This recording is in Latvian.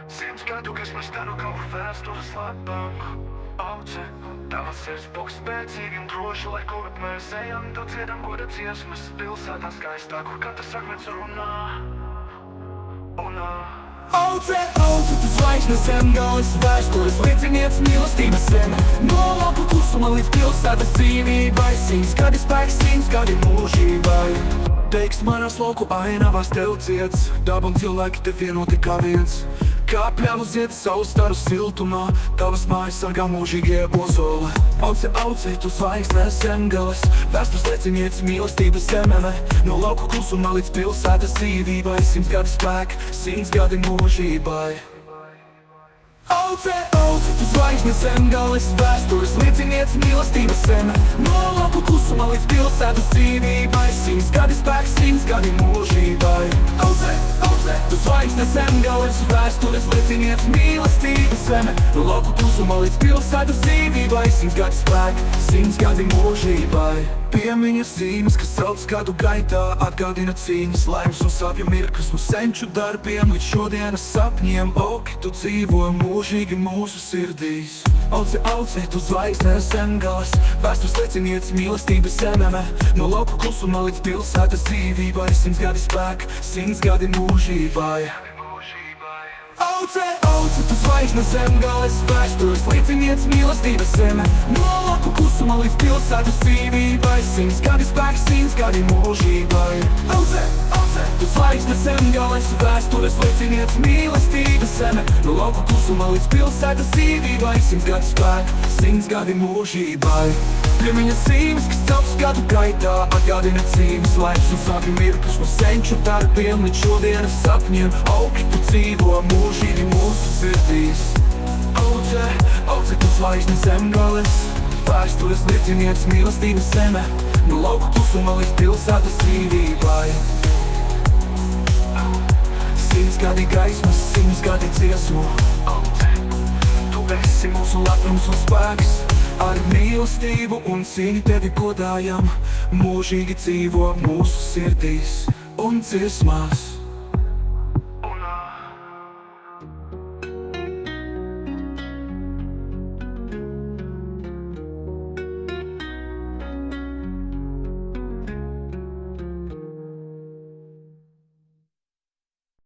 Simts gadu, kas mēs taru kaut vēstures lapām. Auce, tavas sirds būs spēcīgi un droši, lai kur mēs ejam, tad dziedam goda dziesmas. Pilsētā skaistā, kur katrs akmens runā. Auce, auce, tu zvaigznes zemgales, vēstures liecinieks mīlestības zeme. No lauku klusuma līdz pilsētas dzīvībai, simts gadi spēks, simts gadi mūžībai. Teiks manās lauku ainavās tev ciets, daba un cilvēki te vienoti kā viens. Kā pļavu zied savu staru siltumā, tavas mājas sargā mūžīgie ozole. Auce, auce, tu zvaigznes zemgales, vēstures liecinieks mīlestības zemē. No lauku klusuma līdz pilsētas dzīvībai, simts gadi spēki, simts gadi mūžībai. Auce, auce, tu zvaigznes zemgales, vēstures liecinieks mīlestības zeme. No lauku klusuma līdz pilsētas dzīvībai, simts gadi spēks, simts gadi mūžībai. Auce, auce, tu zvaigznes zemgales, vēstures liecinieks mīlestības zeme. No lauku klusuma līdz pilsētas dzīvībai, simts gadi spēki, simts gadi mūžībai. Piemiņas zīmes, kas sauc gadu gaitā, atgādina cīņas, laimes un sāpju mirkļus. No senču darbiem līdz šodienas sapņiem, oki tu dzīvo mūžīgi mūsu sirdīs. Auce, auce, tu zvaigznes zemgales, vēstures liecinieks mīlestības zemē. No lauku klusuma līdz pilsētas dzīvībai, simts gadi spēki, simts gadi mūžībai. Auce, auce, tu zvaigznes zemgales, vēstures liecinieks mīlestības zeme. No lauku klusuma līdz pilsētas dzīvībai, simts gadi spēks, simts gadi mūžībai. Auce, auce, tu zvaigznes zemgales, vēstures liecinieks mīlestības zeme. No lauku klusuma līdz pilsētas dzīvībai, simts gadi spēki, simts gadi mūžībai. Piemiņas zīmes, kas celts gadu gaitā, atgādina cīņas, laimes un sāpju mirkļus. No senču darbiem līdz šodienas sapņiem, augi tu dzīvo mūžīgi mūsu sirdīs. Auce, auce, tu zvaigznes zemgales, vēstures liecinieks mīlestības zeme. No lauku klusuma līdz pilsētas dzīvībai. Simts gadi gaismas, simts gadi dziesmu. Auce, tu esi mūsu lepnums un spēks. Ar mīlestību un cīņu tevi godājam, mūžīgi dzīvo mūsu sirdīs un dziesmās.